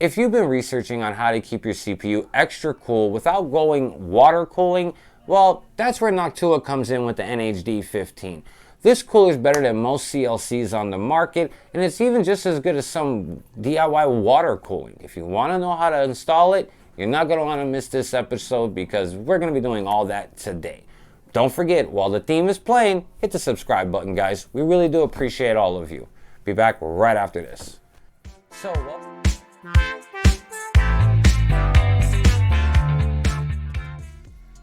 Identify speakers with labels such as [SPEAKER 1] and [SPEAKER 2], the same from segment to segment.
[SPEAKER 1] If you've been researching on how to keep your CPU extra cool without going water cooling, well, that's where Noctua comes in with the NH-D15. This cooler is better than most CLCs on the market, and it's even just as good as some DIY water cooling. If you want to know how to install it, you're not going to want to miss this episode because we're going to be doing all that today. Don't forget, while the theme is playing, hit the subscribe button, guys. We really do appreciate all of you. Be back right after this.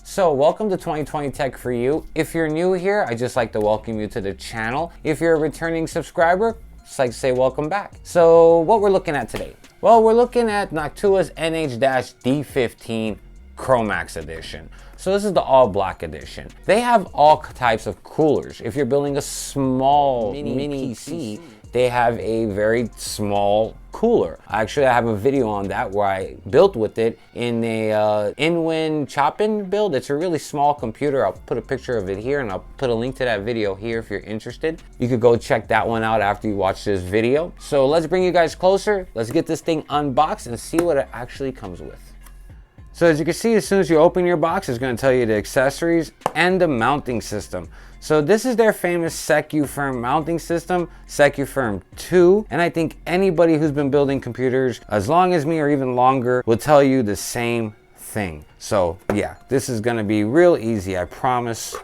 [SPEAKER 1] So welcome to 2020 Tech for You. If you're new here, I'd just like to welcome you to the channel. If you're a returning subscriber, just like to say welcome back. So what we're looking at today? Well, we're looking at Noctua's NH-D15 Chromax edition. So this is the all black edition. They have all types of coolers. If you're building a small mini PC, they have a very small cooler. Actually, I have a video on that where I built with it in a in-win chop-in build. It's a really small computer. I'll put a picture of it here and I'll put a link to that video here if you're interested. You could go check that one out after you watch this video. So let's bring you guys closer. Let's get this thing unboxed and see what it actually comes with. So as you can see, as soon as you open your box, it's going to tell you the accessories and the mounting system. So this is their famous SecuFirm mounting system, SecuFirm 2. And I think anybody who's been building computers as long as me or even longer will tell you the same thing. So yeah, this is going to be real easy, I promise.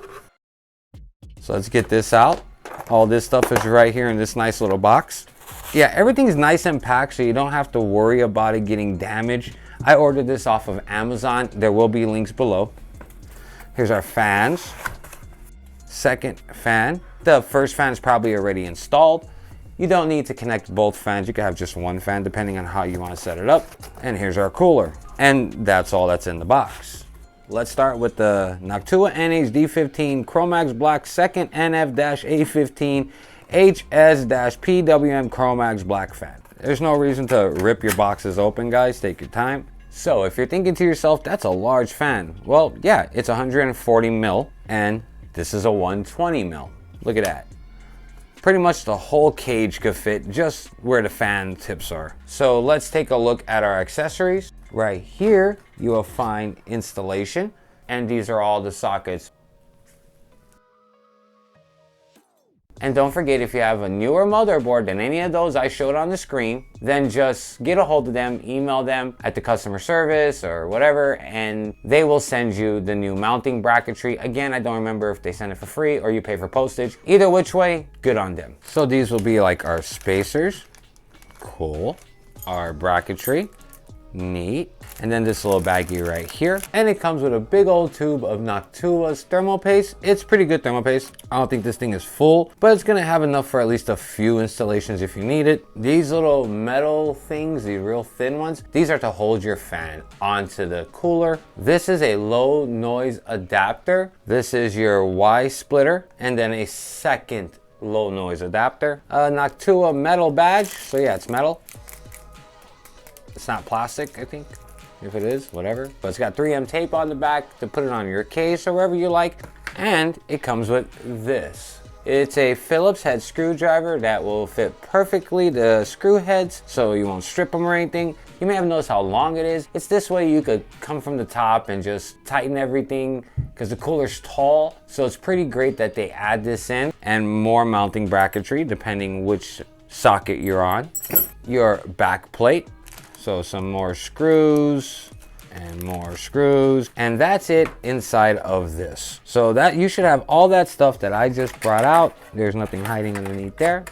[SPEAKER 1] So let's get this out. All this stuff is right here in this nice little box. Yeah, everything's nice and packed, so you don't have to worry about it getting damaged. I ordered this off of Amazon. There will be links below. Here's our fans. Second fan. The first fan is probably already installed. You don't need to connect both fans. You can have just one fan depending on how you want to set it up. And here's our cooler. And that's all that's in the box. Let's start with the Noctua NH-D15 Chromax Black second NF-A15 HS-PWM Chromax Black fan. There's no reason to rip your boxes open, guys. Take your time. So if you're thinking to yourself, that's a large fan. Well, yeah, it's 140 mil and this is a 120 mil. Look at that. Pretty much the whole cage could fit just where the fan tips are. So let's take a look at our accessories. Right here, you will find installation, and these are all the sockets. And don't forget, if you have a newer motherboard than any of those I showed on the screen, then just get a hold of them, email them at the customer service or whatever, and they will send you the new mounting bracketry. Again, I don't remember if they send it for free or you pay for postage. Either which way, good on them. So these will be like our spacers. Cool. Our bracketry. Neat. And then this little baggie right here, and it comes with a big old tube of Noctua's thermal paste. It's pretty good thermal paste. I don't think this thing is full, but it's gonna have enough for at least a few installations if you need it. These little metal things, these real thin ones, these are to hold your fan onto the cooler. This is a low noise adapter. This is your Y splitter, and then a second low noise adapter. Noctua metal badge, so yeah, it's metal. It's not plastic, I think. If it is, whatever. But it's got 3M tape on the back to put it on your case or wherever you like. And it comes with this. It's a Phillips head screwdriver that will fit perfectly the screw heads so you won't strip them or anything. You may have noticed how long it is. It's this way you could come from the top and just tighten everything because the cooler's tall. So it's pretty great that they add this in, and more mounting bracketry depending which socket you're on. Your back plate. So some more screws and more screws, and that's it inside of this. So that you should have all that stuff that I just brought out. There's nothing hiding underneath there.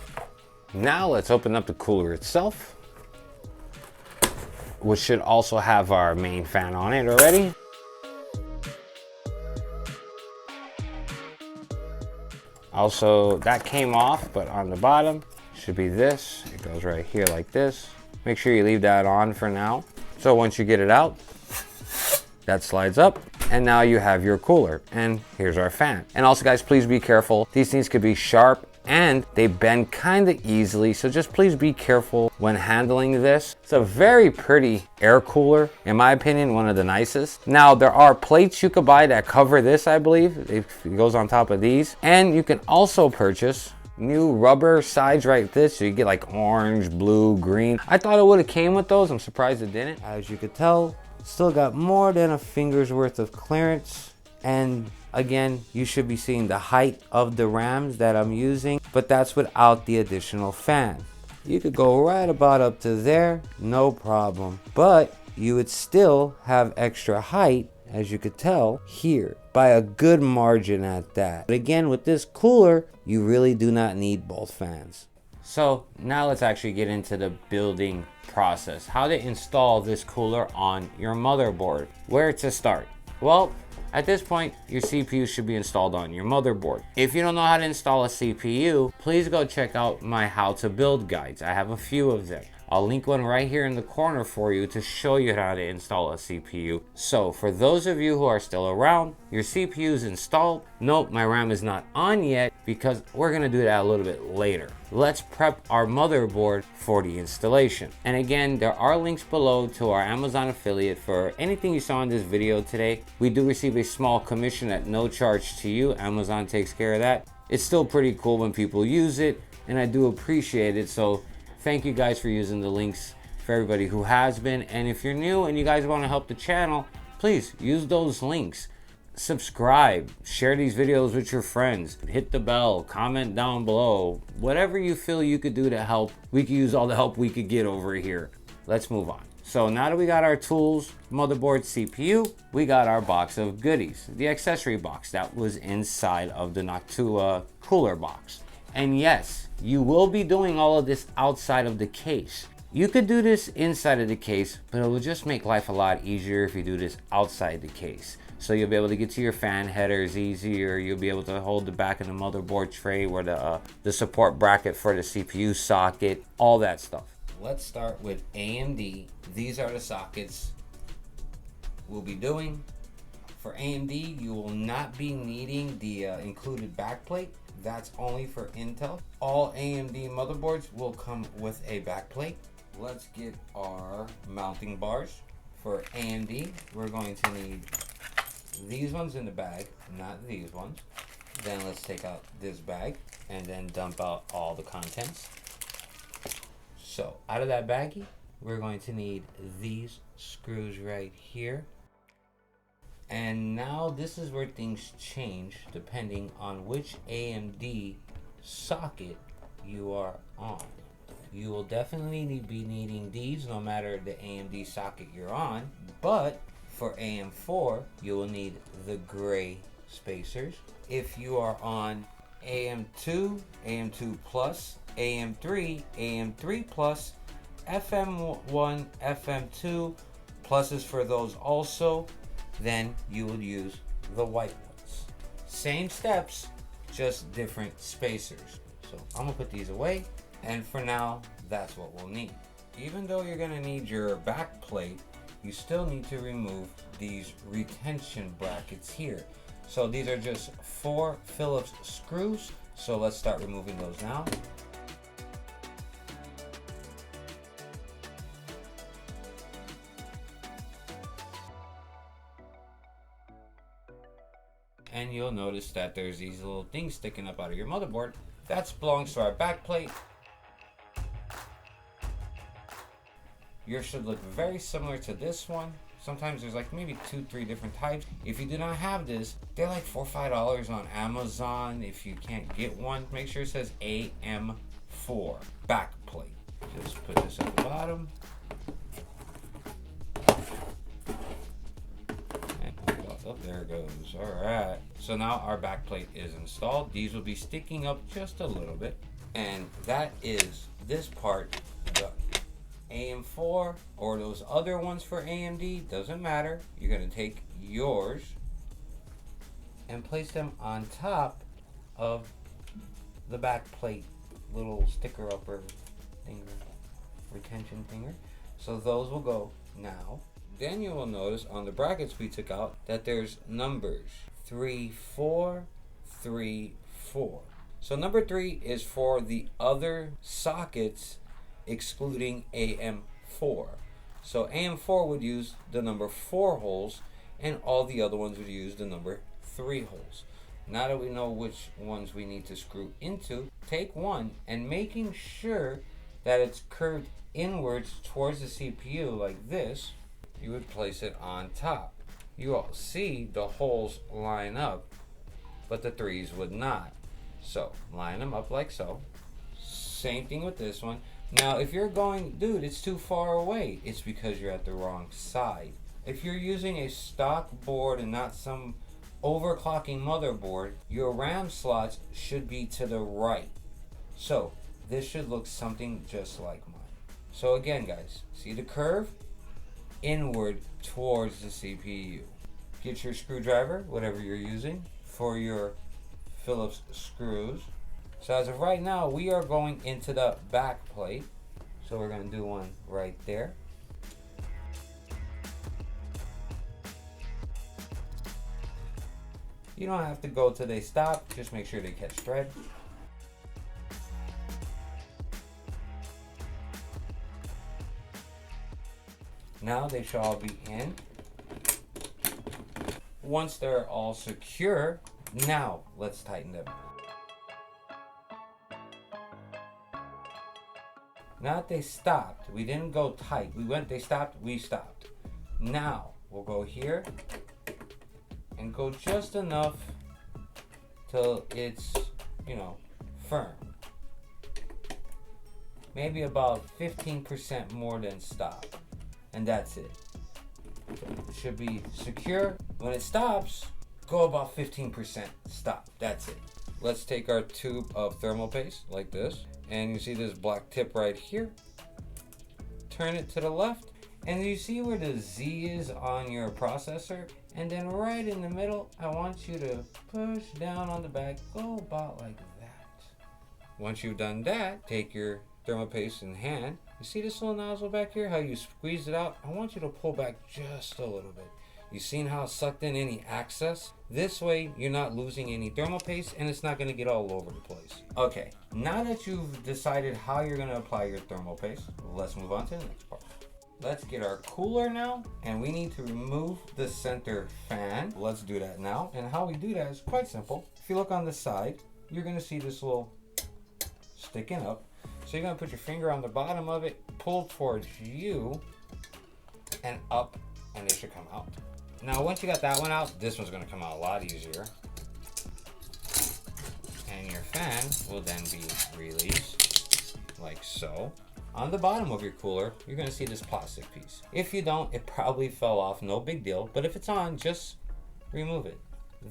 [SPEAKER 1] Now let's open up the cooler itself, which should also have our main fan on it already. Also, that came off, but on the bottom should be this. It goes right here like this. Make sure you leave that on for now. So once you get it out, that slides up, and now you have your cooler. And here's our fan. And also, guys, please be careful. These things could be sharp and they bend kind of easily, so just please be careful when handling this. It's a very pretty air cooler, in my opinion, one of the nicest. Now, there are plates you could buy that cover this, I believe. It goes on top of these. And you can also purchase new rubber sides right this, so you get like orange, blue, green. I thought it would have came with those. I'm surprised it didn't. As you could tell, still got more than a finger's worth of clearance. And again, you should be seeing the height of the RAMs that I'm using, but that's without the additional fan. You could go right about up to there, no problem. But you would still have extra height, as you could tell, here, by a good margin at that. But again, with this cooler, you really do not need both fans. So now let's actually get into the building process. How to install this cooler on your motherboard. Where to start? Well, at this point, your CPU should be installed on your motherboard. If you don't know how to install a CPU, please go check out my how to build guides. I have a few of them. I'll link one right here in the corner for you to show you how to install a CPU. So for those of you who are still around, your CPU is installed. Nope, my RAM is not on yet because we're gonna do that a little bit later. Let's prep our motherboard for the installation. And again, there are links below to our Amazon affiliate for anything you saw in this video today. We do receive a small commission at no charge to you. Amazon takes care of that. It's still pretty cool when people use it, and I do appreciate it. So thank you guys for using the links for everybody who has been. And if you're new and you guys want to help the channel, please use those links. Subscribe, share these videos with your friends, hit the bell, comment down below. Whatever you feel you could do to help, we could use all the help we could get over here. Let's move on. So now that we got our tools, motherboard, CPU, we got our box of goodies, the accessory box that was inside of the Noctua cooler box. And yes, you will be doing all of this outside of the case. You could do this inside of the case, but it will just make life a lot easier if you do this outside the case. So you'll be able to get to your fan headers easier. You'll be able to hold the back of the motherboard tray where the support bracket for the CPU socket, all that stuff. Let's start with AMD. These are the sockets we'll be doing. For AMD, you will not be needing the included backplate. That's only for Intel. All AMD motherboards will come with a backplate. Let's get our mounting bars. For AMD, we're going to need these ones in the bag, not these ones. Then let's take out this bag and then dump out all the contents. So out of that baggie, we're going to need these screws right here. And now this is where things change depending on which AMD socket you are on. You will definitely be needing these no matter the AMD socket you're on, but for AM4, you will need the gray spacers. If you are on AM2, AM2 Plus, AM3, AM3 Plus, FM1, FM2, pluses for those also, then you will use the white ones. Same steps, just different spacers. So I'm gonna put these away, and for now, that's what we'll need. Even though you're gonna need your back plate, you still need to remove these retention brackets here. So these are just 4 Phillips screws. So let's start removing those now. And you'll notice that there's these little things sticking up out of your motherboard. That belongs to our back plate. Yours should look very similar to this one. Sometimes there's like maybe 2-3 different types. If you do not have this, they're like $4 or $5 on Amazon. If you can't get one, make sure it says AM4 back plate. Just put this at the bottom. Oh, there it goes. All right. So now our back plate is installed. These will be sticking up just a little bit. And that is this part done. AM4 or those other ones for AMD, doesn't matter. You're going to take yours and place them on top of the back plate, little sticker upper thinger, retention thinger. So those will go now. Then you will notice on the brackets we took out that there's numbers 3, 4, 3, 4. So number 3 is for the other sockets excluding AM4. So AM4 would use the number 4 holes and all the other ones would use the number 3 holes. Now that we know which ones we need to screw into, take one and making sure that it's curved inwards towards the CPU like this, you would place it on top. You all see the holes line up, but the threes would not. So line them up like so. Same thing with this one. Now if you're going, dude, it's too far away, it's because you're at the wrong side. If you're using a stock board and not some overclocking motherboard, your RAM slots should be to the right. So this should look something just like mine. So again, guys, see the curve? Inward towards the CPU. Get your screwdriver, whatever you're using, for your Phillips screws. So as of right now, we are going into the back plate. So we're going to do one right there. You don't have to go till they stop, just make sure they catch thread. Now they should all be in. Once they're all secure, now let's tighten them. Now that they stopped, we didn't go tight. They stopped, we stopped. Now we'll go here and go just enough till it's, firm. Maybe about 15% more than stop. And that's it. It should be secure. When it stops, go about 15% stop. That's it. Let's take our tube of thermal paste like this. And you see this black tip right here. Turn it to the left. And you see where the Z is on your processor? And then right in the middle, I want you to push down on the back. Go about like that. Once you've done that, take your thermal paste in hand. You see this little nozzle back here? How you squeeze it out? I want you to pull back just a little bit. You seen how it sucked in any excess? This way, you're not losing any thermal paste and it's not gonna get all over the place. Okay, now that you've decided how you're gonna apply your thermal paste, let's move on to the next part. Let's get our cooler now, and we need to remove the center fan. Let's do that now. And how we do that is quite simple. If you look on the side, you're gonna see this little sticking up. So you're gonna put your finger on the bottom of it, pull towards you, and up, and it should come out. Now once you got that one out, this one's gonna come out a lot easier. And your fan will then be released, like so. On the bottom of your cooler, you're gonna see this plastic piece. If you don't, it probably fell off, no big deal. But if it's on, just remove it.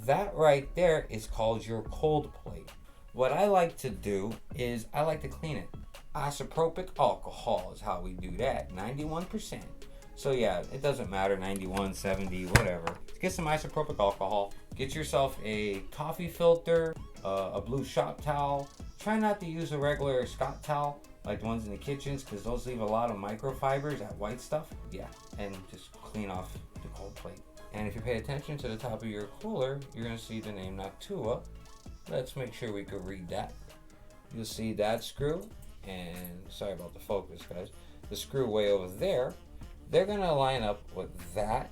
[SPEAKER 1] That right there is called your cold plate. What I like to do is I like to clean it. Isopropyl alcohol is how we do that, 91%. So yeah, it doesn't matter, 91, 70, whatever. Get some isopropyl alcohol, get yourself a coffee filter, a blue shop towel. Try not to use a regular Scott towel, like the ones in the kitchens, because those leave a lot of microfibers, that white stuff. Yeah, and just clean off the cold plate. And if you pay attention to the top of your cooler, you're gonna see the name Noctua. Let's make sure we can read that. You'll see that screw, and sorry about the focus, guys. The screw way over there, they're gonna line up with that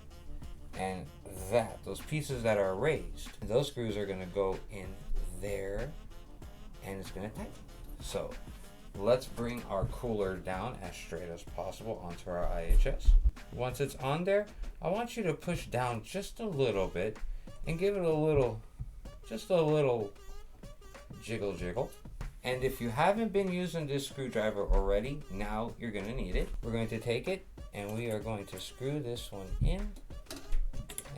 [SPEAKER 1] and that. Those pieces that are raised, those screws are gonna go in there, and it's gonna tighten. So let's bring our cooler down as straight as possible onto our IHS. Once it's on there, I want you to push down just a little bit and give it a little, just a little jiggle jiggle. And if you haven't been using this screwdriver already, now you're gonna need it. We're going to take it and we are going to screw this one in,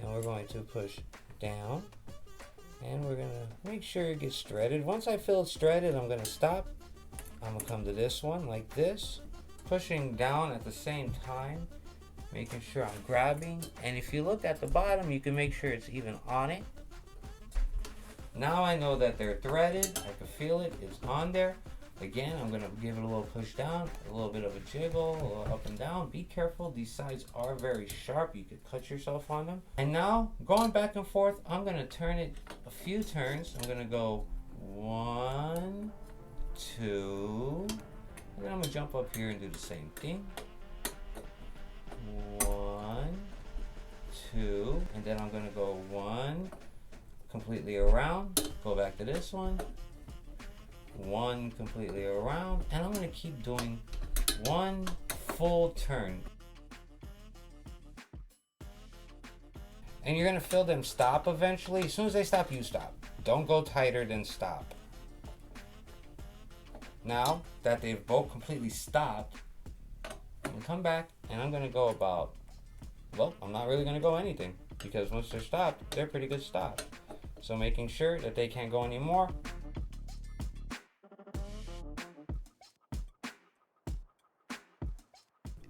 [SPEAKER 1] and we're going to push down, and we're gonna make sure it gets threaded. Once I feel it's threaded, I'm gonna stop. I'm gonna come to this one like this, pushing down at the same time, making sure I'm grabbing. And if you look at the bottom, you can make sure it's even on it. Now I know that they're threaded. I can feel it. It's on there. Again, I'm gonna give it a little push down, a little bit of a jiggle, a little up and down. Be careful. These sides are very sharp. You could cut yourself on them. And now, going back and forth, I'm gonna turn it a few turns. I'm gonna go 1, 2, and then I'm gonna jump up here and do the same thing. 1, 2, and then I'm gonna go 1, completely around, go back to this one completely around, and I'm going to keep doing one full turn. And you're going to feel them stop eventually. As soon as they stop, you stop. Don't go tighter than stop. Now that they've both completely stopped, I'm going to come back and I'm going to go about, well, I'm not really going to go anything, because once they're stopped, they're pretty good stop. So making sure that they can't go anymore.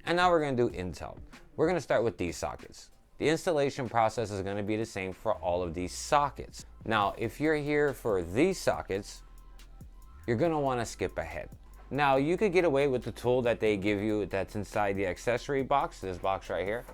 [SPEAKER 1] And now we're going to do Intel. We're going to start with these sockets. The installation process is going to be the same for all of these sockets. Now, if you're here for these sockets, you're going to want to skip ahead. Now, you could get away with the tool that they give you that's inside the accessory box, this box right here.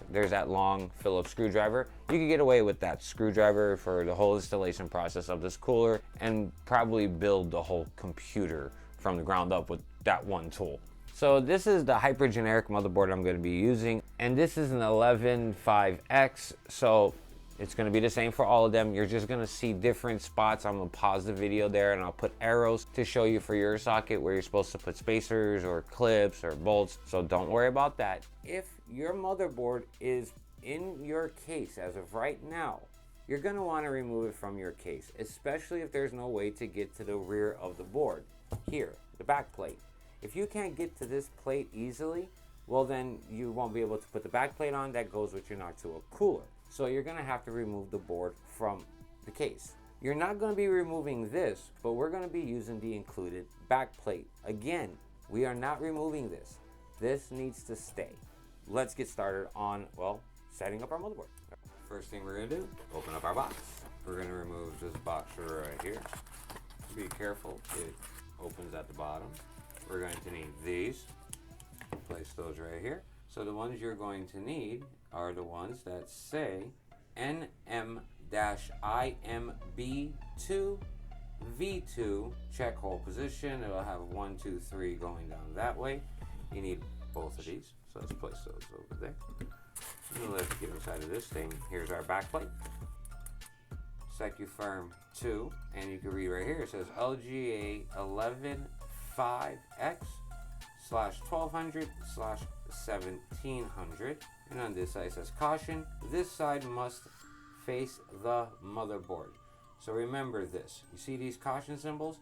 [SPEAKER 1] There's that long Phillips screwdriver. You could get away with that screwdriver for the whole installation process of this cooler and probably build the whole computer from the ground up with that one tool. So this is the hyper generic motherboard I'm going to be using, and this is an 115X, so it's going to be the same for all of them. You're just going to see different spots. I'm going to pause the video there and I'll put arrows to show you for your socket where you're supposed to put spacers or clips or bolts, so don't worry about that. If your motherboard is in your case as of right now, you're going to want to remove it from your case, especially if there's no way to get to the rear of the board. Here, the back plate. If you can't get to this plate easily, well then you won't be able to put the back plate on that goes with your Noctua cooler. So you're going to have to remove the board from the case. You're not going to be removing this, but we're going to be using the included back plate. Again, we are not removing this. This needs to stay. Let's get started on, well, setting up our motherboard. First thing we're going to do, open up our box. We're going to remove this box right here. Be careful, it opens at the bottom. We're going to need these. Place those right here. So the ones you're going to need are the ones that say NM-IMB2 V2 check hole position. It'll have 1, 2, 3 going down that way. You need both of these. So let's place those over there. And let's get inside of this thing. Here's our back plate. SecuFirm 2, and you can read right here, it says LGA 115X/1200/1700, and on this side it says caution, this side must face the motherboard. So remember this, you see these caution symbols?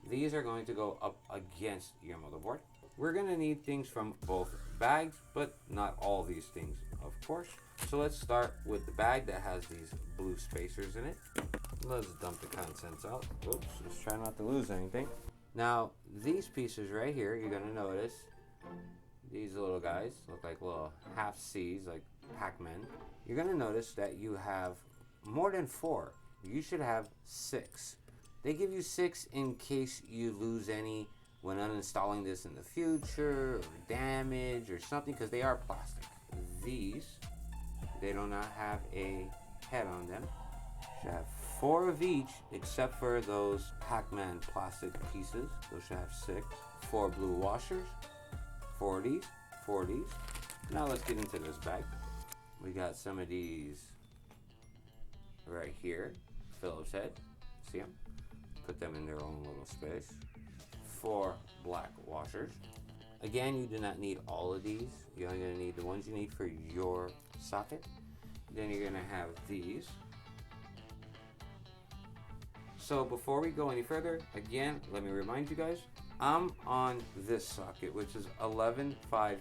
[SPEAKER 1] These are going to go up against your motherboard. We're going to need things from both bags, but not all these things, of course. So let's start with the bag that has these blue spacers in it. Let's dump the contents out. Oops, let's try not to lose anything. Now, these pieces right here, you're going to notice these little guys look like little half C's, like Pac-Man. You're going to notice that you have more than 4. You should have 6. They give you 6 in case you lose any when uninstalling this in the future, or damage or something, because they are plastic. These, they do not have a head on them. Should have 4 of each, except for those Pac-Man plastic pieces. Those should have 6. 4 blue washers, 4 of these, 4 of these. Now let's get into this bag. We got some of these right here, Phillips head. See them? Put them in their own little space. 4 black washers. Again, you do not need all of these. You're only going to need the ones you need for your socket. Then you're going to have these. So before we go any further, again, let me remind you guys, I'm on this socket, which is 115X.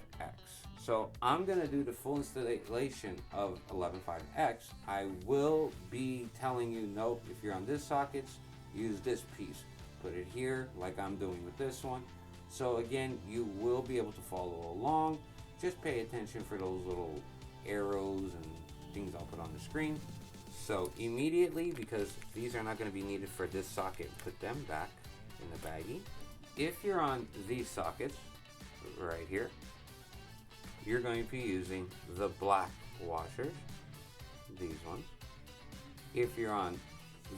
[SPEAKER 1] So I'm going to do the full installation of 115X. I will be telling you, nope, if you're on this sockets, use this piece. Put it here like I'm doing with this one. So again, you will be able to follow along. Just pay attention for those little arrows and things I'll put on the screen. So immediately, because these are not going to be needed for this socket, put them back in the baggie. If you're on these sockets right here, you're going to be using the black washers, these ones. If you're on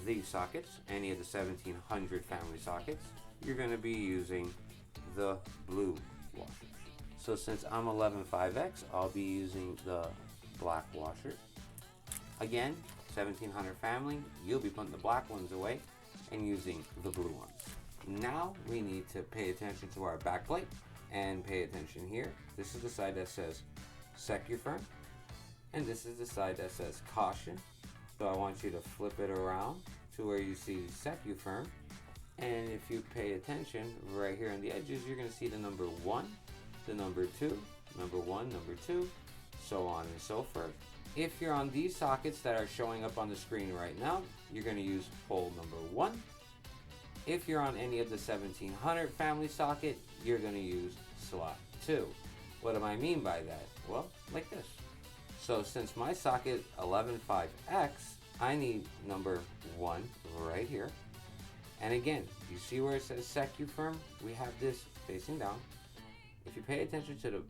[SPEAKER 1] these sockets, any of the 1700 family sockets, you're going to be using the blue washers. So since I'm 115X, I'll be using the black washer. Again, 1700 family, you'll be putting the black ones away and using the blue ones. Now we need to pay attention to our backplate and pay attention here. This is the side that says CPUCOOLER and this is the side that says caution. So I want you to flip it around to where you see CPUCOOLER, and if you pay attention right here on the edges, you're going to see the number 1, the number 2, number 1, number 2, so on and so forth. If you're on these sockets that are showing up on the screen right now, you're going to use hole number 1. If you're on any of the 1700 family socket, you're going to use slot 2. What do I mean by that? Well, like this. So since my socket 115X, I need number 1 right here. And again, you see where it says CPUCOOLER? We have this facing down. If you pay attention to the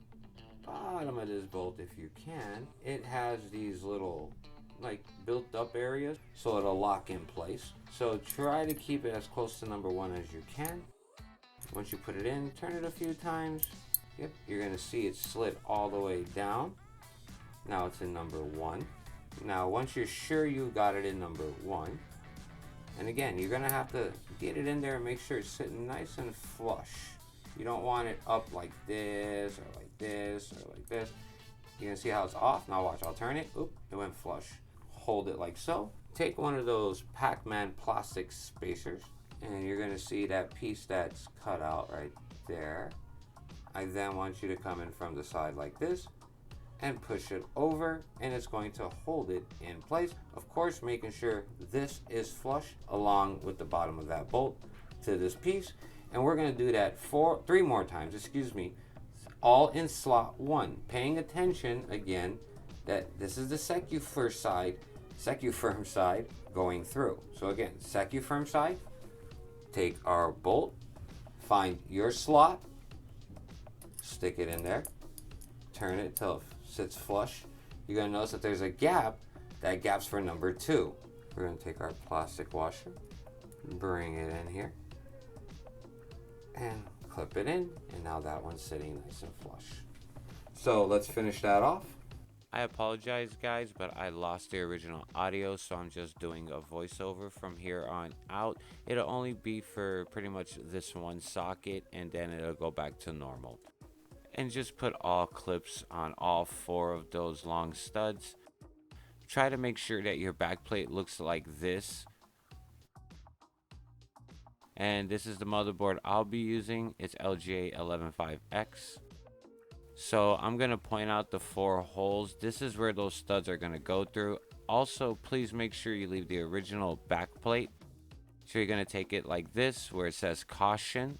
[SPEAKER 1] bottom of this bolt, if you can, it has these little like built up areas so it'll lock in place. So try to keep it as close to number 1 as you can. Once you put it in, turn it a few times. Yep, you're gonna see it slid all the way down. Now it's in number 1. Now once you're sure you got it in number 1, and again, you're gonna have to get it in there and make sure it's sitting nice and flush. You don't want it up like this or like this or like this. You're gonna see how it's off. Now watch, I'll turn it. Oop, it went flush. Hold it like so. Take one of those Pac-Man plastic spacers and you're gonna see that piece that's cut out right there. I then want you to come in from the side like this and push it over, and it's going to hold it in place. Of course, making sure this is flush along with the bottom of that bolt to this piece. And we're gonna do that 3 more times, all in slot 1. Paying attention again that this is the CPUCOOLER side going through. So again, CPUCOOLER side, take our bolt, find your slot, stick it in there, turn it till it sits flush. You're gonna notice that there's a gap. That gap's for number 2. We're gonna take our plastic washer, bring it in here, and clip it in, and now that one's sitting nice and flush. So let's finish that off. I apologize guys, but I lost the original audio, so I'm just doing a voiceover from here on out. It'll only be for pretty much this one socket, and then it'll go back to normal. And just put all clips on all 4 of those long studs. Try to make sure that your backplate looks like this. And this is the motherboard I'll be using. It's LGA 115X. So I'm going to point out the 4 holes. This is where those studs are going to go through. Also, please make sure you leave the original backplate. So you're going to take it like this, where it says caution.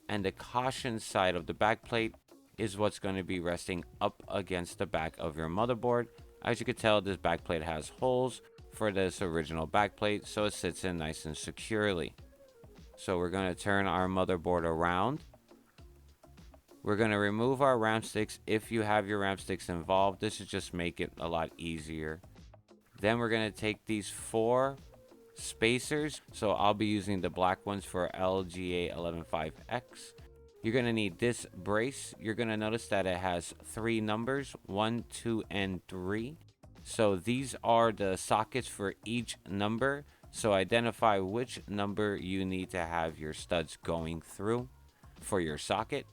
[SPEAKER 1] And the caution side of the backplate is what's going to be resting up against the back of your motherboard. As you can tell, this backplate has holes for this original backplate, so it sits in nice and securely. So we're going to turn our motherboard around. We're going to remove our RAM sticks if you have your RAM sticks involved. This should just make it a lot easier. Then we're going to take these 4 spacers, so I'll be using the black ones for LGA 115X. You're going to need this brace. You're going to notice that it has 3 numbers, 1, 2, and 3. So these are the sockets for each number. So identify which number you need to have your studs going through for your socket.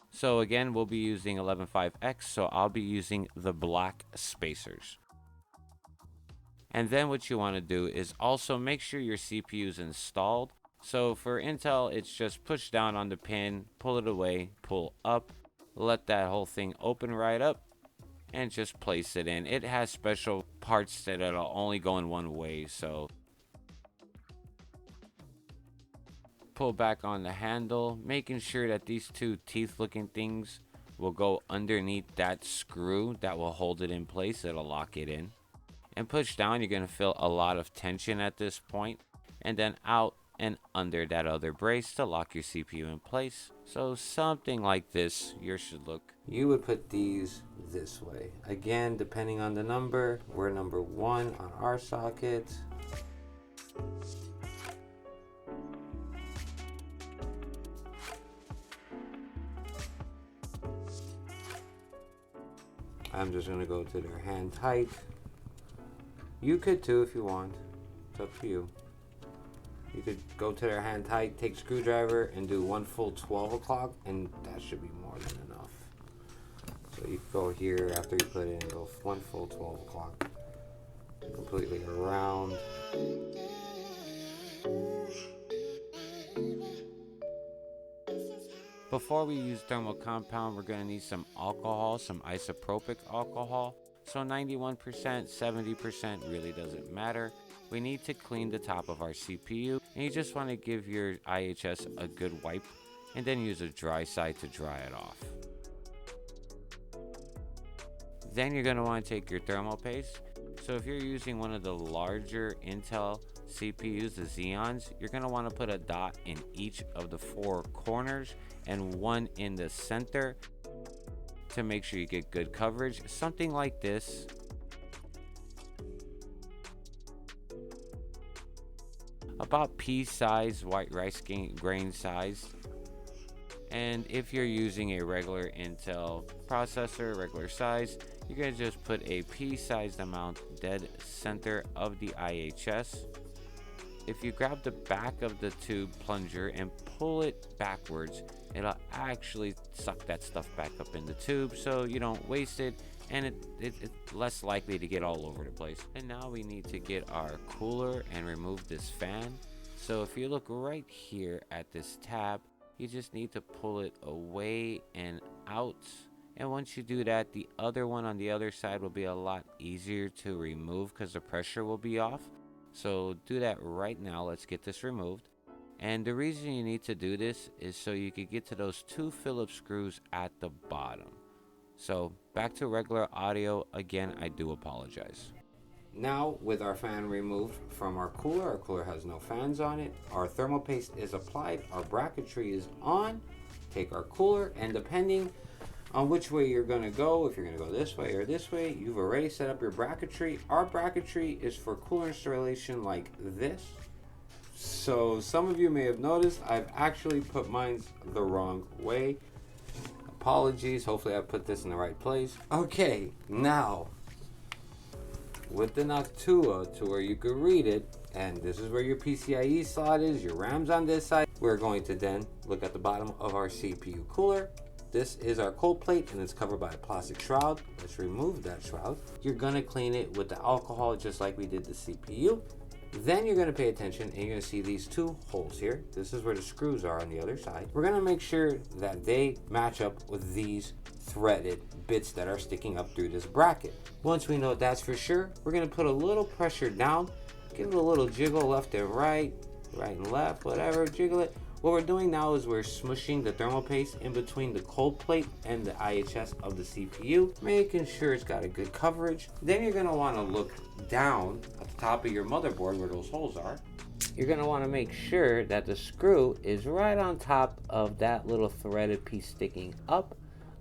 [SPEAKER 1] So again, we'll be using 115X, so I'll be using the black spacers. And then what you want to do is also make sure your CPU is installed. So for Intel, it's just push down on the pin, pull it away, pull up, let that whole thing open right up, and just place it in. It has special parts that it'll only go in one way, so pull back on the handle, making sure that these 2 teeth looking things will go underneath that screw that will hold it in place. It'll lock it in. And push down, you're going to feel a lot of tension at this point, and then out and under that other brace to lock your CPU in place. So something like this, yours should look. You would put these this way. Again, depending on the number, we're number 1 on our socket. I'm just going to go to their hand tight. You could too if you want. It's up to you. You could go to their hand tight, take screwdriver, and do one full 12 o'clock, and that should be more than enough. So you go here after you put it in, go one full 12 o'clock, completely around. Before we use thermal compound, we're going to need some alcohol, some isopropic alcohol. So 91%, 70% really doesn't matter. We need to clean the top of our CPU, and you just want to give your IHS a good wipe and then use a dry side to dry it off. Then you're going to want to take your thermal paste. So if you're using one of the larger Intel CPUs, the Xeons, you're going to want to put a dot in each of the 4 corners and one in the center to make sure you get good coverage. Something like this. About pea size, white rice grain size. And if you're using a regular Intel processor, regular size, you're going to just put a pea-sized amount dead center of the IHS. If you grab the back of the tube plunger and pull it backwards, it'll actually suck that stuff back up in the tube so you don't waste it, and it's less likely to get all over the place. And now we need to get our cooler and remove this fan. So if you look right here at this tab, you just need to pull it away and out. And once you do that, the other one on the other side will be a lot easier to remove because the pressure will be off. So do that right now. Let's get this removed. And the reason you need to do this is so you can get to those 2 Phillips screws at the bottom. So back to regular audio. Again, I do apologize. Now with our fan removed from our cooler has no fans on it. Our thermal paste is applied. Our bracketry is on. Take our cooler, and depending on which way you're going to go, if you're going to go this way or this way, you've already set up your bracketry. Our bracketry is for cooler installation like this. So some of you may have noticed I've actually put mine the wrong way. Apologies, hopefully I put this in the right place. Okay, now with the Noctua to where you can read it, and this is where your PCIe slot is, your RAM's on this side. We're going to then look at the bottom of our CPU cooler. This is our cold plate and it's covered by a plastic shroud. Let's remove that shroud. You're gonna clean it with the alcohol just like we did the CPU. Then you're gonna pay attention and you're gonna see these 2 holes here. This is where the screws are on the other side. We're gonna make sure that they match up with these threaded bits that are sticking up through this bracket. Once we know that's for sure, we're gonna put a little pressure down, give it a little jiggle left and right and left, whatever, jiggle it. What we're doing now is we're smushing the thermal paste in between the cold plate and the IHS of the CPU, making sure it's got a good coverage. Then you're gonna wanna look down at the top of your motherboard where those holes are. You're gonna wanna make sure that the screw is right on top of that little threaded piece sticking up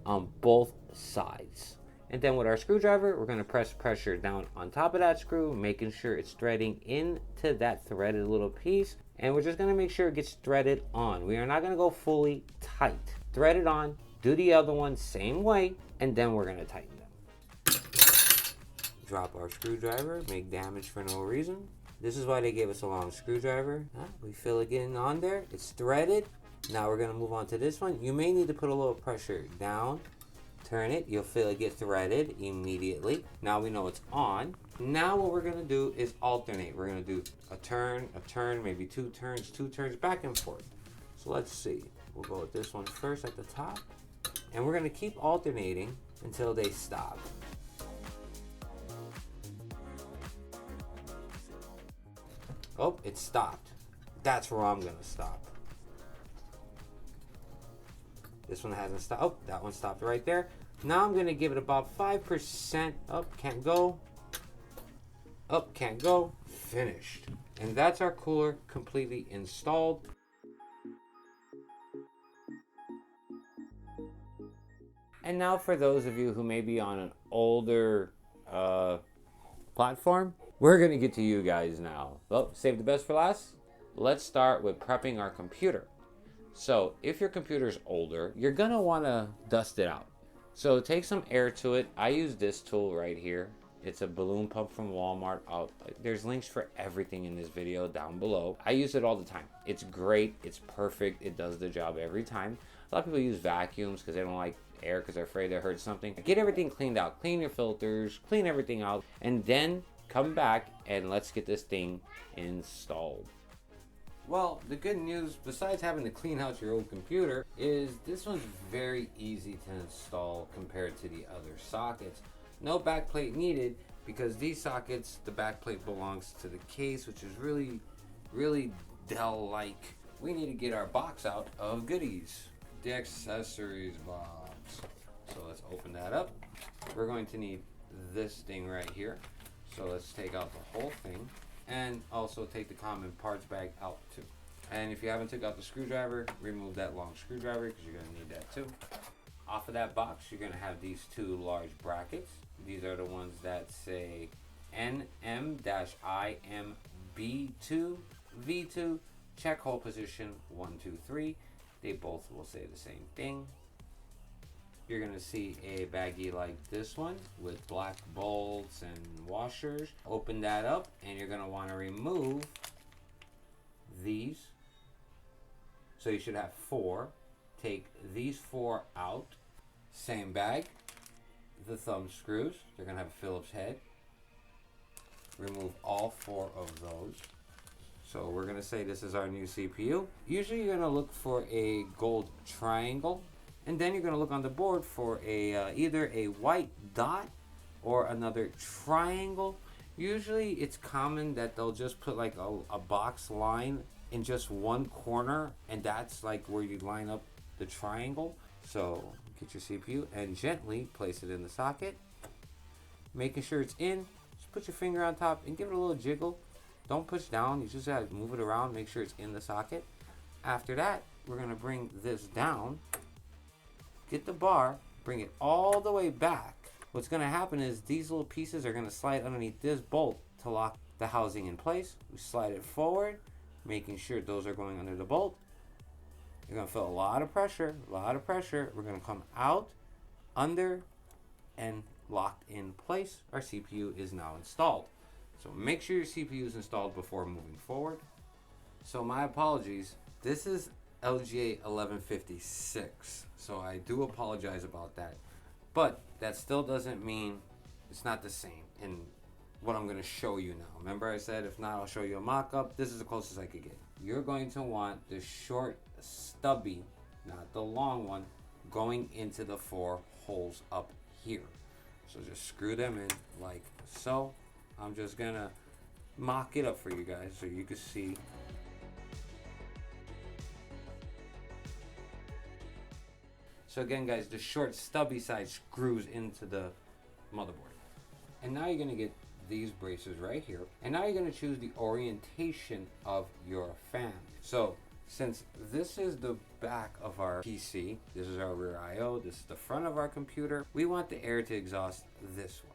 [SPEAKER 1] on both sides. And then with our screwdriver, we're gonna press pressure down on top of that screw, making sure it's threading into that threaded little piece. And we're just gonna make sure it gets threaded on. We are not gonna go fully tight. Thread it on, do the other one same way, and then we're gonna tighten them. Drop our screwdriver, make damage for no reason. This is why they gave us a long screwdriver. We feel it getting on there, it's threaded. Now we're gonna move on to this one. You may need to put a little pressure down, turn it, you'll feel it get threaded immediately. Now we know it's on. Now what we're gonna do is alternate. We're gonna do a turn, maybe 2 turns, back and forth. So let's see. We'll go with this one first at the top. And we're gonna keep alternating until they stop. Oh, it stopped. That's where I'm gonna stop. This one hasn't stopped. Oh, that one stopped right there. Now I'm gonna give it about 5%. Up, can't go. Up, can't go. Finished. And that's our cooler completely installed. And now for those of you who may be on an older platform, we're gonna get to you guys now. Well, save the best for last. Let's start with prepping our computer. So if your computer's older, you're gonna wanna dust it out. So take some air to it. I use this tool right here. It's a balloon pump from Walmart. There's links for everything in this video down below. I use it all the time. It's great. It's perfect. It does the job every time. A lot of people use vacuums because they don't like air because they're afraid they hurt something. Get everything cleaned out. Clean your filters. Clean everything out. And then come back and let's get this thing installed. Well, the good news, besides having to clean out your old computer, is this one's very easy to install compared to the other sockets. No backplate needed because these sockets, the backplate belongs to the case, which is really Dell-like. We need to get our box out of goodies. The accessories box. So let's open that up. We're going to need this thing right here. So let's take out the whole thing. And also take the common parts bag out too. And if you haven't took out the screwdriver, remove that long screwdriver because you're going to need that too. Off of that box, you're going to have these two large brackets. These are the ones that say NM-IMB2V2 check hole position 1, 2, 3. They both will say the same thing. You're going to see a baggie like this one with black bolts and washers. Open that up and you're going to want to remove these. So you should have 4. Take these 4 out. Same bag. The thumb screws. They're going to have a Phillips head. Remove all 4 of those. So we're going to say this is our new CPU. Usually you're going to look for a gold triangle. And then you're going to look on the board for either a white dot or another triangle. Usually it's common that they'll just put like a box line in just one corner, and that's like where you line up the triangle. So get your CPU and gently place it in the socket. Making sure it's in, just put your finger on top and give it a little jiggle. Don't push down, you just gotta move it around, make sure it's in the socket. After that, we're going to bring this down. Get the bar, bring it all the way back. What's going to happen is these little pieces are going to slide underneath this bolt to lock the housing in place. We slide it forward, making sure those are going under the bolt. You're going to feel a lot of pressure, We're going to come out, under, and locked in place. Our CPU is now installed. So make sure your CPU is installed before moving forward. So my apologies. This is LGA 1156, so I do apologize about that, but that still doesn't mean it's not the same in what I'm going to show you now. Remember I said if not I'll show you a mock-up. This is the closest I could get. You're going to want the short stubby, not the long one, going into the 4 holes up here. So just screw them in like so. I'm just gonna mock it up for you guys so you can see. So again guys, the short stubby side screws into the motherboard. And now you're going to get these braces right here. And now you're going to choose the orientation of your fan. So since this is the back of our PC, this is our rear IO, this is the front of our computer, we want the air to exhaust this way.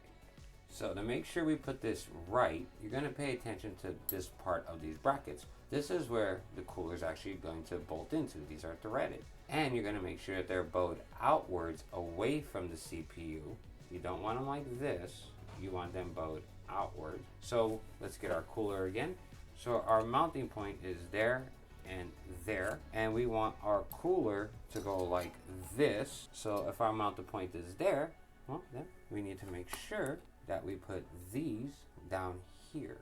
[SPEAKER 1] So to make sure we put this right, you're going to pay attention to this part of these brackets. This is where the cooler is actually going to bolt into. These are threaded. And you're going to make sure that they're bowed outwards away from the CPU. You don't want them like this. You want them bowed outward. So let's get our cooler again. So our mounting point is there and there. And we want our cooler to go like this. So if our mounting point is there, well, then we need to make sure that we put these down here.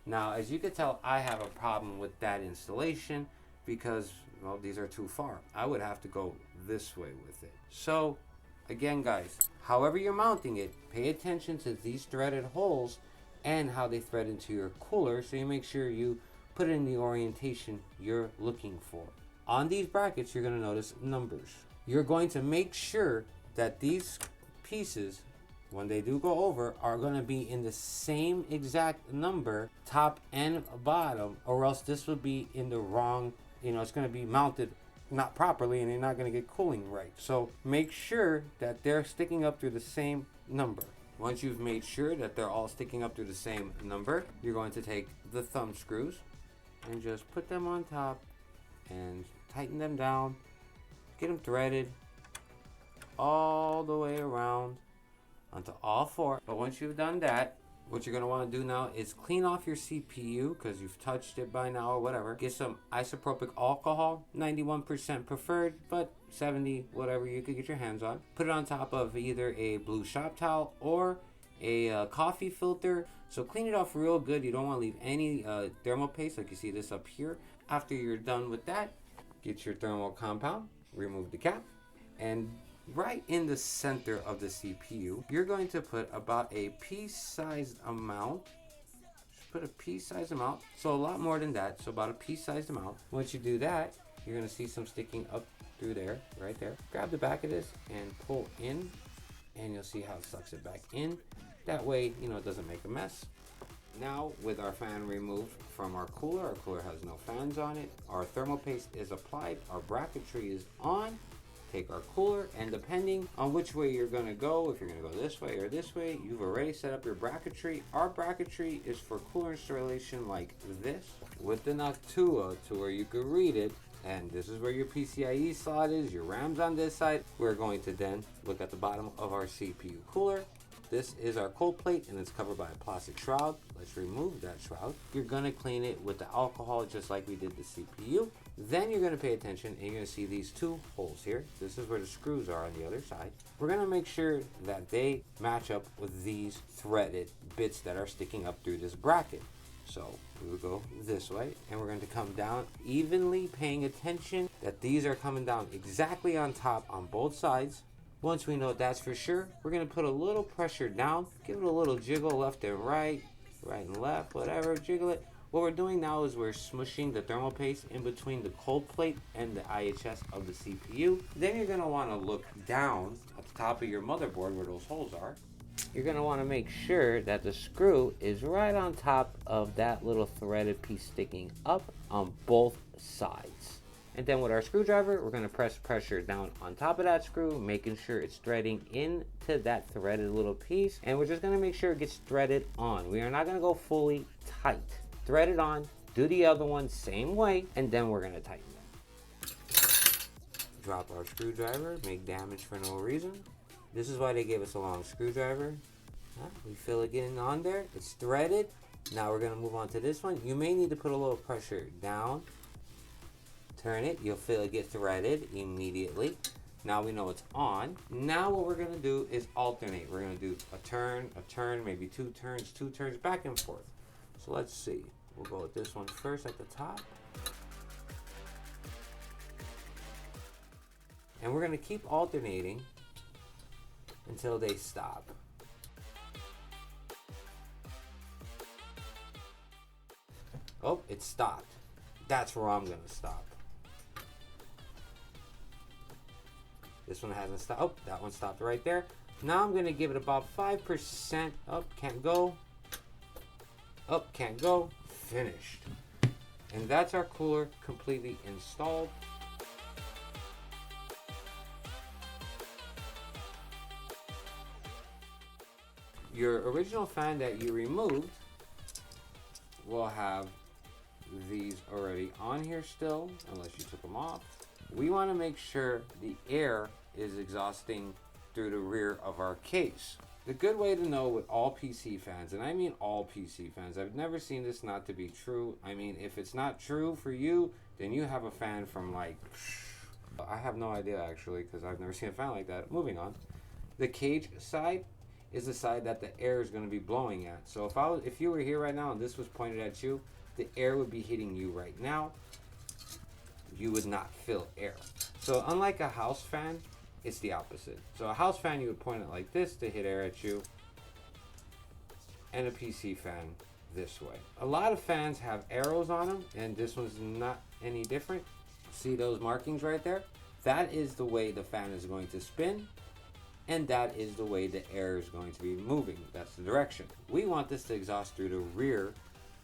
[SPEAKER 1] Now, as you can tell, I have a problem with that installation because, well, these are too far. I would have to go this way with it. So, again, guys, however you're mounting it, pay attention to these threaded holes and how they thread into your cooler so you make sure you put it in the orientation you're looking for. On these brackets, you're going to notice numbers. You're going to make sure that these pieces, when they do go over, are going to be in the same exact number, top and bottom, or else this would be in the wrong, it's going to be mounted not properly and you're not going to get cooling right. So make sure that they're sticking up through the same number. Once you've made sure that they're all sticking up through the same number, you're going to take the thumb screws and just put them on top and tighten them down, get them threaded all the way around. onto all four. But once you've done that, what you're going to want to do now is clean off your CPU because you've touched it by now or whatever. Get some isopropyl alcohol, 91% preferred, but 70, whatever you could get your hands on. Put it on top of either a blue shop towel or a coffee filter. So clean it off real good. You don't want to leave any thermal paste like you see this up here. After you're done with that, get your thermal compound, remove the cap, and right in the center of the CPU, you're going to put about a pea-sized amount. Just put a pea-sized amount, so a lot more than that, so about a pea-sized amount. Once you do that, you're going to see some sticking up through there, right there. Grab the back of this and pull in, and you'll see how it sucks it back in. That way, you know, it doesn't make a mess. Now, with our fan removed from our cooler has no fans on it, our thermal paste is applied, our bracketry is on. Take our cooler, and depending on which way you're going to go, if you're going to go this way or this way, you've already set up your bracketry. Our bracketry is for cooler installation like this, with the Noctua to where you can read it, and this is where your PCIe slot is, your RAM's on this side. We're going to then look at the bottom of our CPU cooler. This is our cold plate and it's covered by a plastic shroud. Let's remove that shroud. You're gonna clean it with the alcohol just like we did the CPU. Then you're gonna pay attention and you're gonna see these two holes here. This is where the screws are on the other side. We're gonna make sure that they match up with these threaded bits that are sticking up through this bracket. So we will go this way and we're going to come down evenly, paying attention that these are coming down exactly on top on both sides. Once we know that's for sure, we're going to put a little pressure down, give it a little jiggle left and right and left, whatever, jiggle it. What we're doing now is we're smushing the thermal paste in between the cold plate and the IHS of the CPU. Then you're going to want to look down at the top of your motherboard where those holes are. You're going to want to make sure that the screw is right on top of that little threaded piece sticking up on both sides. And then with our screwdriver, we're going to press pressure down on top of that screw, making sure it's threading into that threaded little piece. And we're just going to make sure it gets threaded on. We are not going to go fully tight. Thread it on, do the other one same way, and then we're going to tighten it. Drop our screwdriver, make damage for no reason. This is why they gave us a long screwdriver. We feel it getting on there. It's threaded. Now we're going to move on to this one. You may need to put a little pressure down. Turn it. You'll feel it get threaded immediately. Now we know it's on. Now what we're going to do is alternate. We're going to do a turn, maybe two turns, back and forth. So let's see. We'll go with this one first at the top. And we're going to keep alternating until they stop. Oh, it stopped. That's where I'm going to stop. This one hasn't stopped. Oh, that one stopped right there. Now I'm going to give it about 5%. Oh, can't go. Oh, can't go. Finished. And that's our cooler completely installed. Your original fan that you removed will have these already on here still, unless you took them off. We want to make sure the air is exhausting through the rear of our case. The good way to know with all PC fans, and I mean all PC fans, I've never seen this not to be true. I mean, if it's not true for you, then you have a fan from like, I have no idea actually, because I've never seen a fan like that. Moving on. The cage side is the side that the air is going to be blowing at. So if you were here right now and this was pointed at you, the air would be hitting you right now. You would not feel air. So unlike a house fan, it's the opposite. So a house fan, you would point it like this to hit air at you, and a PC fan this way. A lot of fans have arrows on them, and this one's not any different. See those markings right there? That is the way the fan is going to spin, and that is the way the air is going to be moving. That's the direction. We want this to exhaust through the rear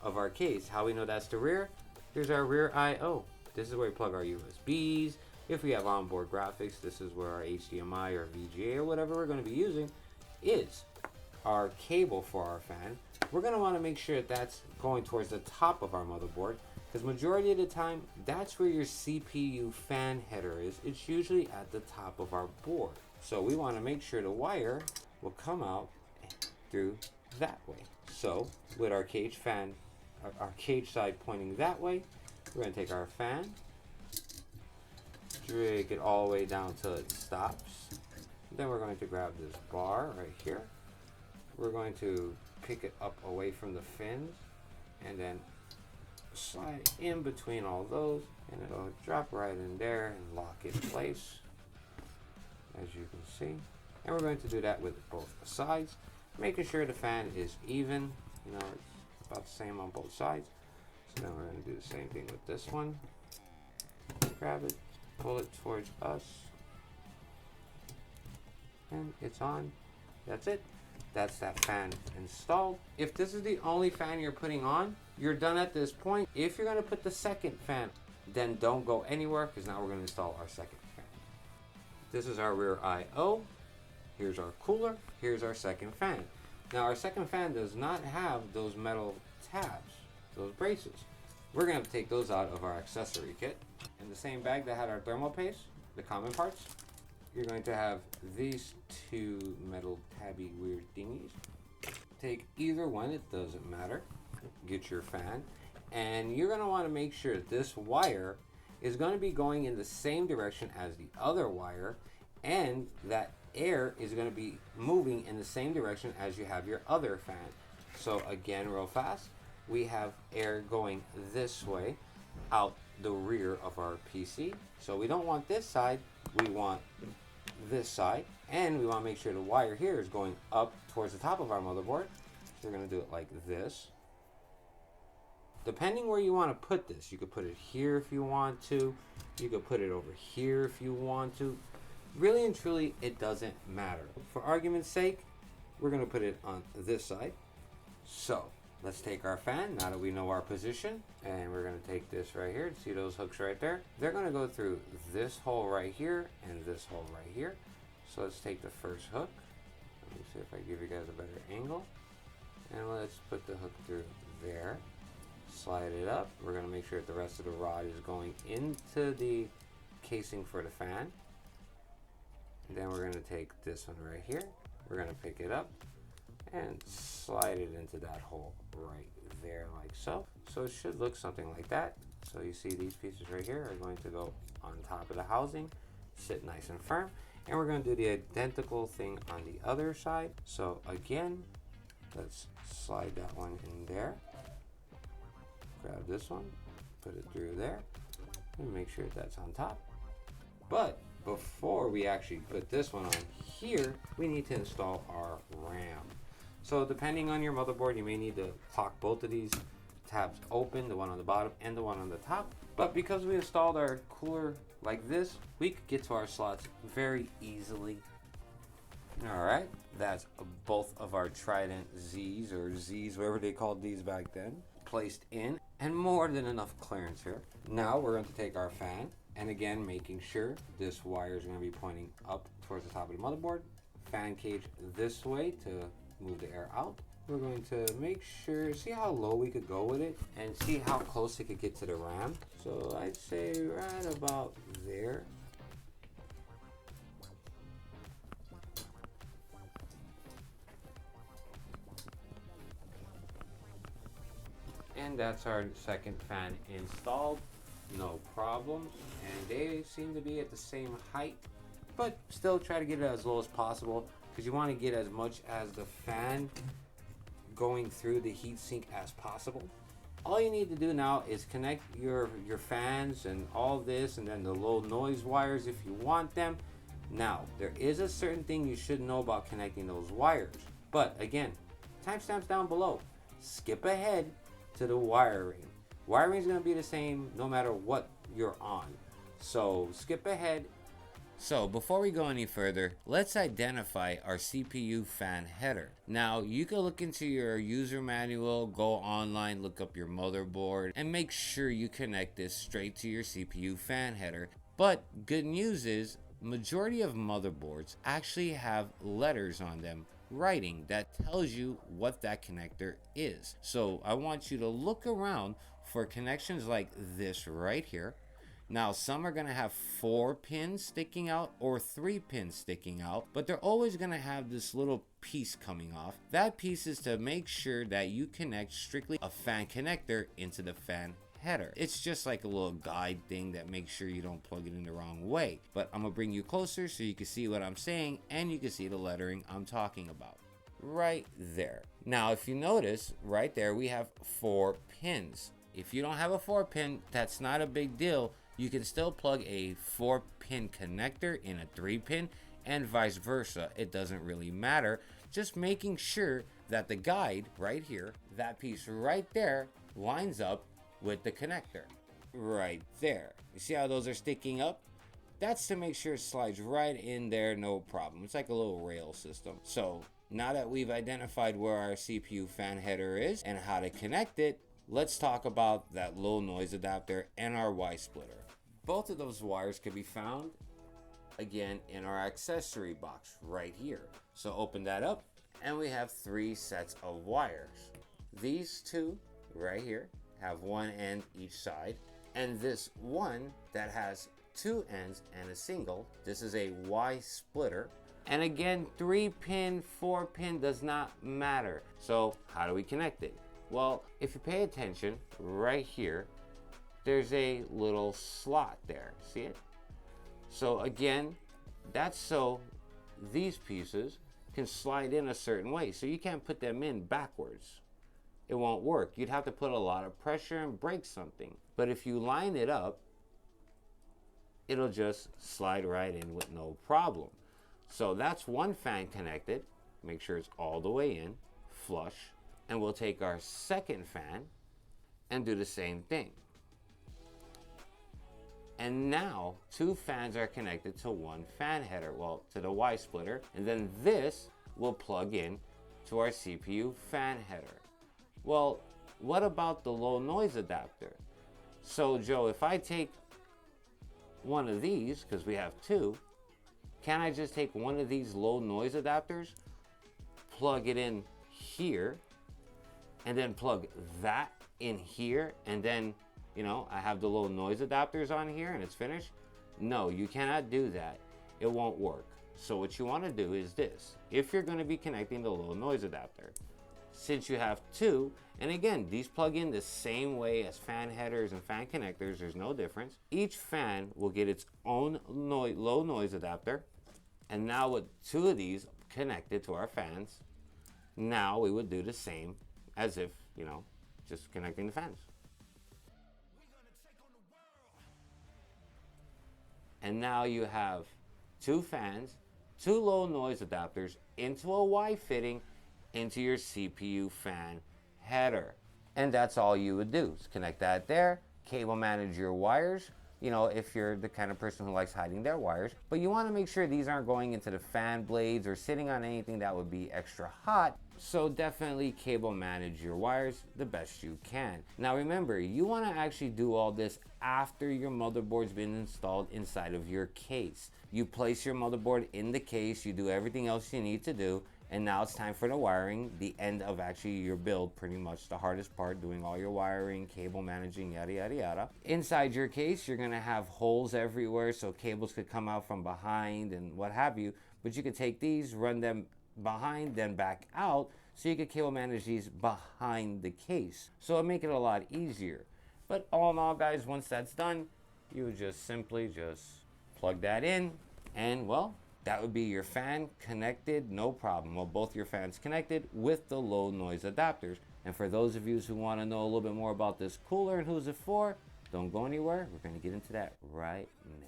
[SPEAKER 1] of our case. How we know that's the rear? Here's our rear I/O. This is where we plug our USBs. If we have onboard graphics, this is where our HDMI or VGA or whatever we're going to be using is. Our cable for our fan. We're going to want to make sure that that's going towards the top of our motherboard, because majority of the time, that's where your CPU fan header is. It's usually at the top of our board. So we want to make sure the wire will come out through that way. So with our cage fan, our cage side pointing that way, we're going to take our fan, drag it all the way down till it stops. Then we're going to grab this bar right here. We're going to pick it up away from the fins and then slide in between all those, and it'll drop right in there and lock in place, as you can see. And we're going to do that with both sides, making sure the fan is even, you know, it's about the same on both sides. So then we're going to do the same thing with this one. Grab it, pull it towards us, and it's on. That's it. That's that fan installed. If this is the only fan you're putting on, you're done at this point. If you're going to put the second fan, then don't go anywhere, because now we're going to install our second fan. This is our rear I/O. Here's our cooler. Here's our second fan. Now our second fan does not have those metal tabs, those braces. We're going to have to take those out of our accessory kit. In the same bag that had our thermal paste, the common parts, you're going to have these two metal tabby weird thingies. Take either one, it doesn't matter. Get your fan, and you're going to want to make sure this wire is going to be going in the same direction as the other wire, and that air is going to be moving in the same direction as you have your other fan. So again, real fast, we have air going this way out the rear of our PC. So we don't want this side, we want this side, and we want to make sure the wire here is going up towards the top of our motherboard. So we're going to do it like this. Depending where you want to put this, you could put it here if you want to, you could put it over here if you want to. Really and truly, it doesn't matter. For argument's sake, we're going to put it on this side. So let's take our fan, now that we know our position, and we're going to take this right here. See those hooks right there? They're going to go through this hole right here and this hole right here. So let's take the first hook. Let me see if I give you guys a better angle. And let's put the hook through there. Slide it up. We're going to make sure that the rest of the rod is going into the casing for the fan. And then we're going to take this one right here. We're going to pick it up and slide it into that hole right there, like so. So it should look something like that. So you see these pieces right here are going to go on top of the housing, sit nice and firm. And we're going to do the identical thing on the other side. So again, let's slide that one in there. Grab this one, put it through there, and make sure that's on top. But before we actually put this one on here, we need to install our RAM. So depending on your motherboard, you may need to lock both of these tabs open, the one on the bottom and the one on the top. But because we installed our cooler like this, we could get to our slots very easily. Alright, that's both of our Trident Z's, or Z's, whatever they called these back then, placed in, and more than enough clearance here. Now we're going to take our fan, and again, making sure this wire is going to be pointing up towards the top of the motherboard. Fan cage this way to move the air out. We're going to make sure, see how low we could go with it, and see how close it could get to the RAM. So I'd say right about there. And that's our second fan installed, no problems, and they seem to be at the same height, but still try to get it as low as possible, because you want to get as much as the fan going through the heatsink as possible. All you need to do now is connect your fans and all this, and then the low noise wires if you want them. Now, there is a certain thing you should know about connecting those wires, but again, timestamps down below. Skip ahead to the wiring. Wiring is going to be the same no matter what you're on. So skip ahead. So before we go any further, let's identify our CPU fan header. Now you can look into your user manual, go online, look up your motherboard, and make sure you connect this straight to your CPU fan header. But good news is, majority of motherboards actually have letters on them, writing that tells you what that connector is. So I want you to look around for connections like this right here. Now, some are going to have 4 pins sticking out or 3 pins sticking out, but they're always going to have this little piece coming off. That piece is to make sure that you connect strictly a fan connector into the fan header. It's just like a little guide thing that makes sure you don't plug it in the wrong way. But I'm going to bring you closer so you can see what I'm saying and you can see the lettering I'm talking about. Right there. Now, if you notice, right there we have 4 pins. If you don't have a 4 pin, that's not a big deal. You can still plug a 4 pin connector in a 3 pin and vice versa. It doesn't really matter. Just making sure that the guide right here, that piece right there, lines up with the connector. Right there. You see how those are sticking up? That's to make sure it slides right in there, no problem. It's like a little rail system. So now that we've identified where our CPU fan header is and how to connect it, let's talk about that low noise adapter and our Y splitter. Both of those wires can be found again in our accessory box right here. So open that up and we have 3 sets of wires. These 2 right here have 1 end each side, and this one that has 2 ends and a single, this is a Y splitter. And again, 3 pin, 4 pin does not matter. So how do we connect it? Well, if you pay attention right here, there's a little slot there. See it? So again, that's so these pieces can slide in a certain way. So you can't put them in backwards. It won't work. You'd have to put a lot of pressure and break something. But if you line it up, it'll just slide right in with no problem. So that's one fan connected. Make sure it's all the way in, flush. And we'll take our second fan and do the same thing. And now 2 fans are connected to 1 fan header, well, to the Y splitter. And then this will plug in to our CPU fan header. Well, what about the low noise adapter? So Joe, if I take one of these, because we have 2, can I just take one of these low noise adapters, plug it in here, and then plug that in here, and then, you know, I have the low noise adapters on here and it's finished? No, you cannot do that. It won't work. So what you want to do is this. If you're going to be connecting the low noise adapter, since you have 2, and again, these plug in the same way as fan headers and fan connectors, there's no difference. Each fan will get its own low noise adapter. And now with 2 of these connected to our fans, now we would do the same as if, you know, just connecting the fans. And now you have 2 fans, 2 low noise adapters into a Y fitting into your CPU fan header. And that's all you would do is connect that there, cable manage your wires, you know, if you're the kind of person who likes hiding their wires. But you want to make sure these aren't going into the fan blades or sitting on anything that would be extra hot. So definitely cable manage your wires the best you can. Now remember, you want to actually do all this after your motherboard's been installed inside of your case. You place your motherboard in the case, you do everything else you need to do, and now it's time for the wiring, the end of actually your build, pretty much the hardest part, doing all your wiring, cable managing, yada yada yada. Inside your case, you're gonna have holes everywhere, so cables could come out from behind and what have you, but you could take these, run them behind, then back out, so you could cable manage these behind the case. So it'll make it a lot easier. But all in all, guys, once that's done, you would just simply just plug that in, and well, that would be your fan connected, no problem. Well, both your fans connected with the low noise adapters. And for those of you who want to know a little bit more about this cooler and who's it for, don't go anywhere. We're going to get into that right now.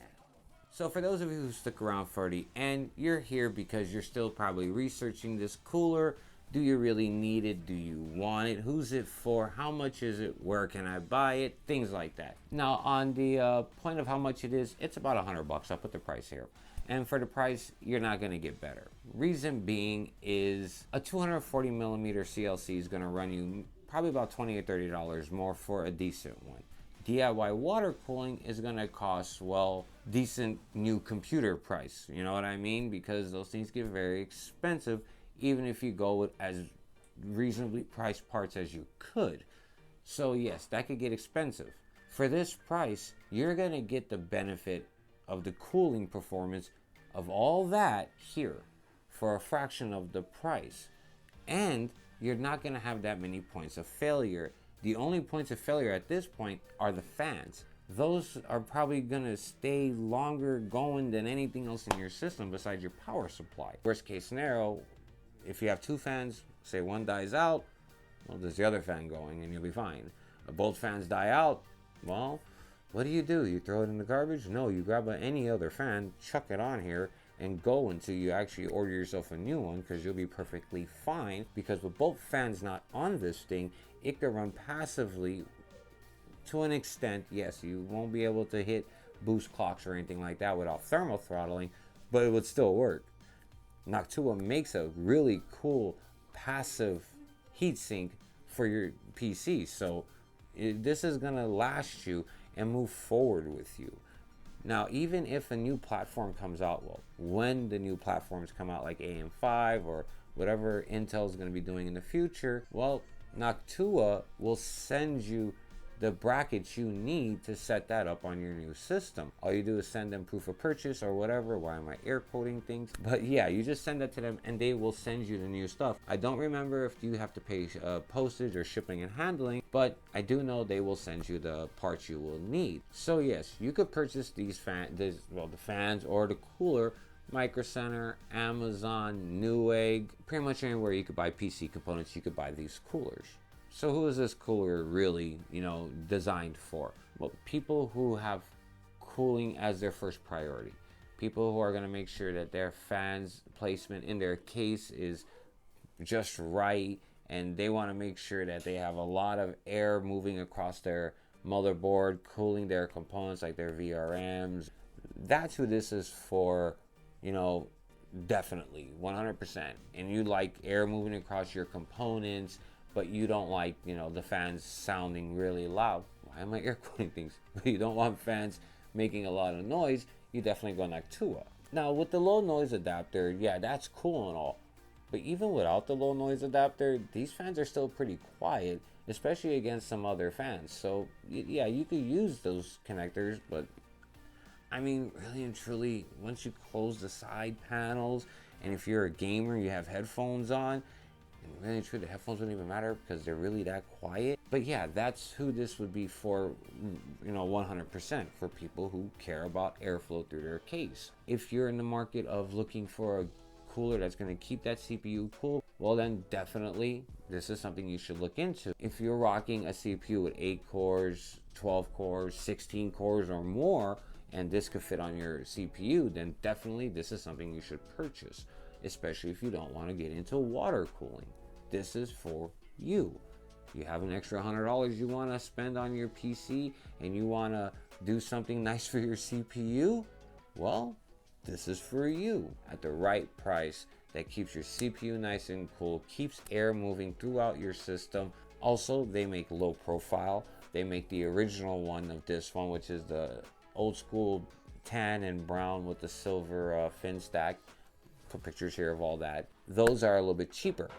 [SPEAKER 1] So for those of you who stuck around for the end, you're here because you're still probably researching this cooler. Do you really need it? Do you want it? Who's it for? How much is it? Where can I buy it? Things like that. Now on the point of how much it is, it's about $100. I'll put the price here. And for the price, you're not going to get better. Reason being is a 240 millimeter CLC is going to run you probably about $20 or $30 more for a decent one. DIY water cooling is going to cost, well, decent new computer price. You know what I mean? Because those things get very expensive, even if you go with as reasonably priced parts as you could. So yes, that could get expensive. For this price, you're gonna get the benefit of the cooling performance of all that here for a fraction of the price. And you're not gonna have that many points of failure. The only points of failure at this point are the fans. Those are probably gonna stay longer going than anything else in your system besides your power supply. Worst case scenario, if you have two fans, say one dies out, well, there's the other fan going and you'll be fine. Both fans die out, well, what do? You throw it in the garbage? No, you grab any other fan, chuck it on here, and go until you actually order yourself a new one, because you'll be perfectly fine. Because with both fans not on this thing, it can run passively to an extent. Yes, you won't be able to hit boost clocks or anything like that without thermal throttling, but it would still work. Noctua makes a really cool passive heatsink for your PC, so this is gonna last you and move forward with you. Now, even if a new platform comes out, well, when the new platforms come out, like AM5 or whatever Intel is going to be doing in the future, well, Noctua will send you the brackets you need to set that up on your new system. All you do is send them proof of purchase or whatever. Why am I air quoting things? But yeah, you just send that to them and they will send you the new stuff. I don't remember if you have to pay postage or shipping and handling, but I do know they will send you the parts you will need. So yes, you could purchase the fans or the cooler, Micro Center, Amazon, Newegg, pretty much anywhere you could buy PC components, you could buy these coolers. So who is this cooler really, designed for? Well, people who have cooling as their first priority. People who are going to make sure that their fans placement in their case is just right, and they want to make sure that they have a lot of air moving across their motherboard, cooling their components like their VRMs. That's who this is for, definitely 100%. And you like air moving across your components, but you don't like, the fans sounding really loud. Why am I air quoting things? But you don't want fans making a lot of noise, you definitely go Noctua. Now, with the low noise adapter, yeah, that's cool and all. But even without the low noise adapter, these fans are still pretty quiet, especially against some other fans. So yeah, you could use those connectors, but I mean, really and truly, once you close the side panels, and if you're a gamer, you have headphones on, and really and truly, the headphones wouldn't even matter because they're really that quiet. But yeah, that's who this would be for, 100%, for people who care about airflow through their case. If you're in the market of looking for a cooler that's going to keep that CPU cool, well then definitely this is something you should look into. If you're rocking a CPU with 8 cores, 12 cores, 16 cores or more, and this could fit on your CPU, then definitely this is something you should purchase, especially if you don't want to get into water cooling. This is for you. You have an extra $100 you want to spend on your PC and you want to do something nice for your CPU, well, this is for you at the right price that keeps your CPU nice and cool, keeps air moving throughout your system. Also, they make low profile. They make the original one of this one, which is the old school tan and brown with the silver fin stack. Put pictures here of all that. Those are a little bit cheaper.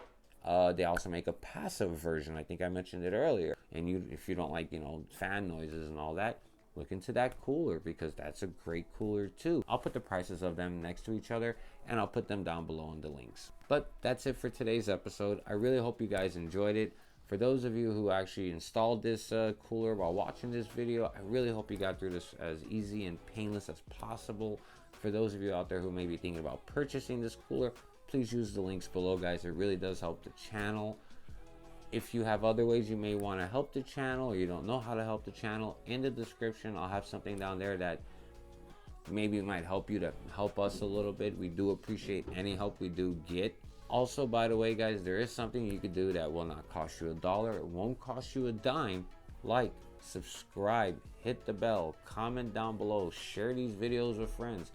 [SPEAKER 1] They also make a passive version. I think I mentioned it earlier. And if you don't like, fan noises and all that, look into that cooler, because that's a great cooler too. I'll put the prices of them next to each other and I'll put them down below in the links. But that's it for today's episode. I really hope you guys enjoyed it. For those of you who actually installed this cooler while watching this video, I really hope you got through this as easy and painless as possible. For those of you out there who may be thinking about purchasing this cooler, please use the links below, guys. It really does help the channel. If you have other ways you may want to help the channel, or you don't know how to help the channel, in the description I'll have something down there that maybe might help you to help us a little bit. We do appreciate any help we do get. Also, by the way, guys, there is something you could do that will not cost you $1. It won't cost you a dime. Like, subscribe, hit the bell, comment down below, share these videos with friends.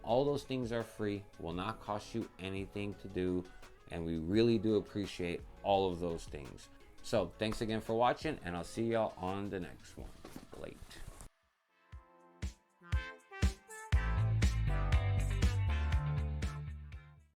[SPEAKER 1] All those things are free, will not cost you anything to do, and we really do appreciate all of those things. So thanks again for watching, and I'll see y'all on the next one. Late.